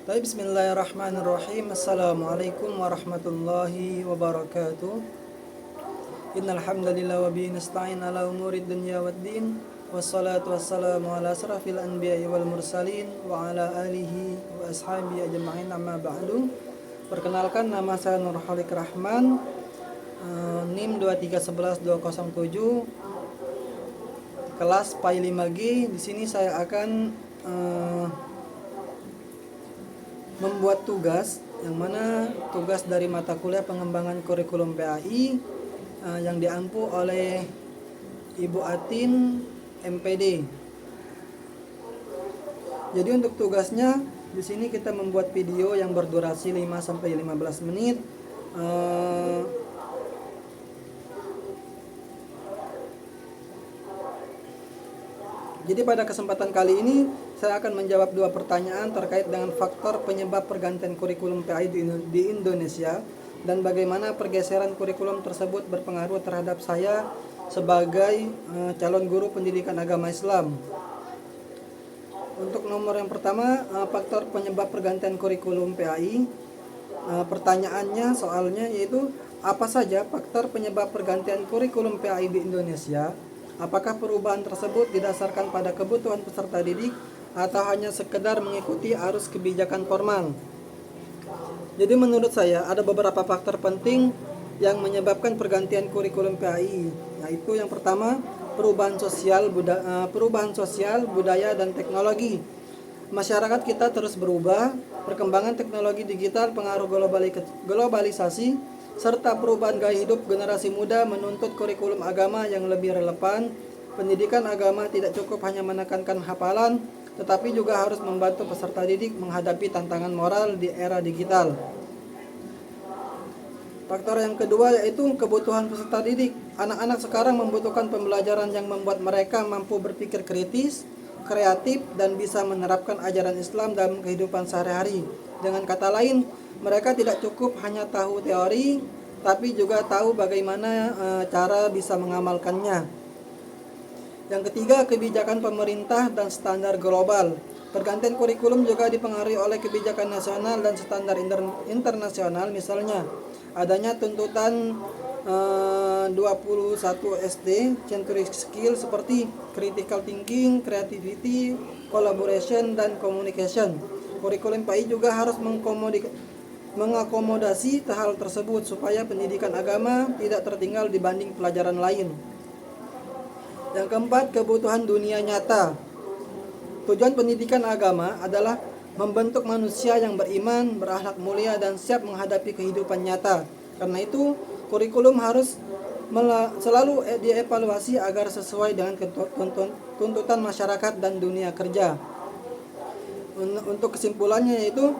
Bismillahirrahmanirrahim. Assalamualaikum warahmatullahi wabarakatuh. Innal hamdalillah wa bihi nasta'in ala umurid dunya waddin. Wassalatu wassalamu ala asrafil anbiya'i wal mursalin wa ala alihi wa ashabihi ajma'in, amma ba'du. Perkenalkan, nama saya Nur Khalik Rahman, NIM 2311207, kelas PAI 5G. Di sini saya akan membuat tugas, yang mana tugas dari mata kuliah pengembangan kurikulum PAI yang diampu oleh Ibu Atin MPD. Jadi untuk tugasnya di sini kita membuat video yang berdurasi 5 sampai 15 menit. Jadi pada kesempatan kali ini saya akan menjawab 2 pertanyaan terkait dengan faktor penyebab pergantian kurikulum PAI di Indonesia dan bagaimana pergeseran kurikulum tersebut berpengaruh terhadap saya sebagai calon guru pendidikan agama Islam. Untuk nomor yang pertama, faktor penyebab pergantian kurikulum PAI. Pertanyaannya, soalnya yaitu apa saja faktor penyebab pergantian kurikulum PAI di Indonesia? Apakah perubahan tersebut didasarkan pada kebutuhan peserta didik atau hanya sekedar mengikuti arus kebijakan formal? Jadi menurut saya ada beberapa faktor penting yang menyebabkan pergantian kurikulum PAI, yaitu yang pertama, perubahan sosial, budaya, dan teknologi. Masyarakat kita terus berubah, perkembangan teknologi digital, pengaruh globalisasi, serta perubahan gaya hidup generasi muda menuntut kurikulum agama yang lebih relevan. Pendidikan agama tidak cukup hanya menekankan hafalan, tetapi juga harus membantu peserta didik menghadapi tantangan moral di era digital. Faktor yang kedua yaitu kebutuhan peserta didik. Anak-anak sekarang membutuhkan pembelajaran yang membuat mereka mampu berpikir kritis, kreatif, dan bisa menerapkan ajaran Islam dalam kehidupan sehari-hari. Dengan kata lain, mereka tidak cukup hanya tahu teori, tapi juga tahu bagaimana cara bisa mengamalkannya. Yang ketiga, kebijakan pemerintah dan standar global. Pergantian kurikulum juga dipengaruhi oleh kebijakan nasional dan standar internasional, misalnya adanya tuntutan 21 SD Century Skill seperti critical thinking, creativity, collaboration, dan communication. Kurikulum PAI juga harus mengakomodasi hal tersebut supaya pendidikan agama tidak tertinggal dibanding pelajaran lain. Yang keempat, kebutuhan dunia nyata. Tujuan pendidikan agama adalah membentuk manusia yang beriman, berakhlak mulia, dan siap menghadapi kehidupan nyata. Karena itu, kurikulum harus selalu dievaluasi agar sesuai dengan tuntutan masyarakat dan dunia kerja. Untuk kesimpulannya yaitu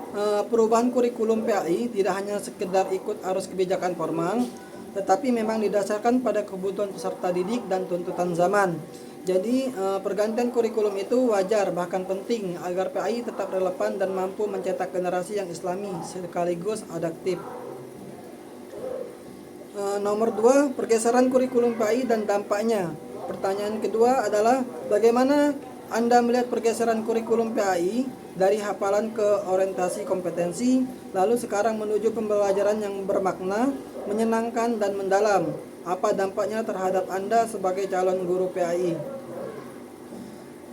perubahan kurikulum PAI tidak hanya sekedar ikut arus kebijakan formal, tetapi memang didasarkan pada kebutuhan peserta didik dan tuntutan zaman. Jadi pergantian kurikulum itu wajar, bahkan penting agar PAI tetap relevan dan mampu mencetak generasi yang islami sekaligus adaptif. Nomor 2, pergeseran kurikulum PAI dan dampaknya. Pertanyaan kedua adalah bagaimana Anda melihat pergeseran kurikulum PAI dari hafalan ke orientasi kompetensi, lalu sekarang menuju pembelajaran yang bermakna, menyenangkan, dan mendalam. Apa dampaknya terhadap Anda sebagai calon guru PAI?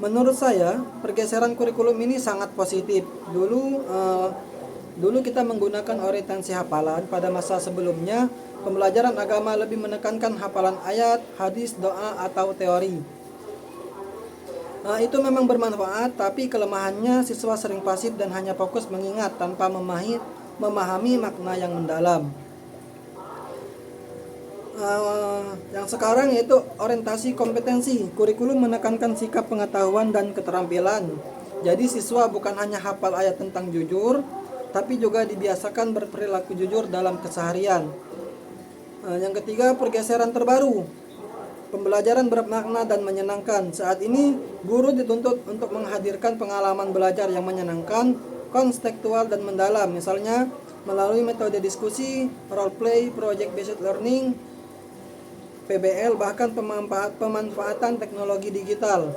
Menurut saya, pergeseran kurikulum ini sangat positif. Dulu kita menggunakan orientasi hafalan. Pada masa sebelumnya, pembelajaran agama lebih menekankan hafalan ayat, hadis, doa, atau teori. Itu memang bermanfaat, tapi kelemahannya siswa sering pasif dan hanya fokus mengingat tanpa memahami makna yang mendalam. Yang sekarang yaitu orientasi kompetensi. Kurikulum menekankan sikap pengetahuan dan keterampilan. Jadi siswa bukan hanya hafal ayat tentang jujur, tapi juga dibiasakan berperilaku jujur dalam keseharian. Yang ketiga, pergeseran terbaru. Pembelajaran bermakna dan menyenangkan. Saat ini, guru dituntut untuk menghadirkan pengalaman belajar yang menyenangkan, konstekstual, dan mendalam. Misalnya, melalui metode diskusi, role play, project based learning, PBL, bahkan pemanfaatan teknologi digital.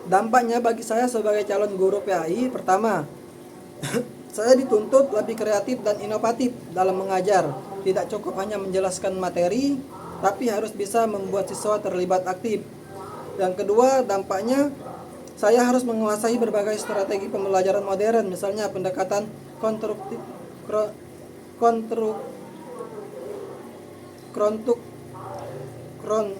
Dampaknya bagi saya sebagai calon guru PAI, pertama, saya dituntut lebih kreatif dan inovatif dalam mengajar. Tidak cukup hanya menjelaskan materi, tapi harus bisa membuat siswa terlibat aktif. Yang kedua, dampaknya saya harus menguasai berbagai strategi pembelajaran modern, misalnya pendekatan konstruktif, kontruk, krontuk, kron.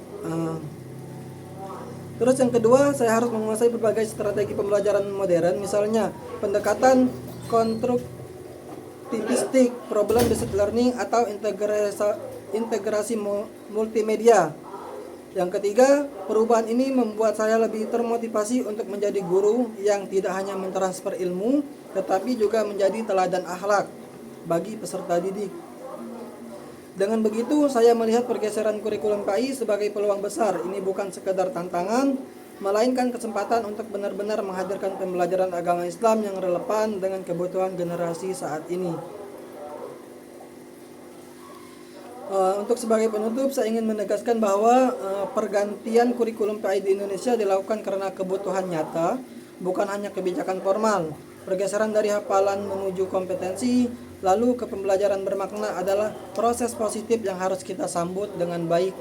Terus yang kedua, saya harus menguasai berbagai strategi pembelajaran modern, misalnya pendekatan konstruktivistik, problem based learning, atau integrasi multimedia. Yang ketiga, perubahan ini membuat saya lebih termotivasi untuk menjadi guru yang tidak hanya mentransfer ilmu, tetapi juga menjadi teladan akhlak bagi peserta didik. Dengan begitu, saya melihat pergeseran kurikulum PAI sebagai peluang besar. Ini bukan sekedar tantangan, melainkan kesempatan untuk benar-benar menghadirkan pembelajaran agama Islam yang relevan dengan kebutuhan generasi saat ini. Untuk sebagai penutup, saya ingin menegaskan bahwa pergantian kurikulum PAI di Indonesia dilakukan karena kebutuhan nyata, bukan hanya kebijakan formal. Pergeseran dari hafalan menuju kompetensi, lalu ke pembelajaran bermakna adalah proses positif yang harus kita sambut dengan baik.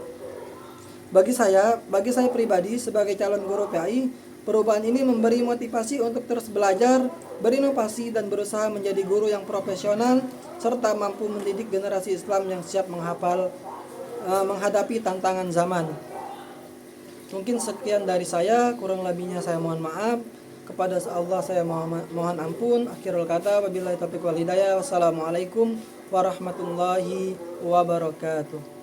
Bagi saya pribadi sebagai calon guru PAI, perubahan ini memberi motivasi untuk terus belajar, berinovasi, dan berusaha menjadi guru yang profesional, serta mampu mendidik generasi Islam yang siap menghadapi tantangan zaman. Mungkin sekian dari saya, kurang lebihnya saya mohon maaf. Kepada Allah saya mohon ampun. Akhirul kata, wabillahi taufiq wal hidayah. Wassalamualaikum warahmatullahi wabarakatuh.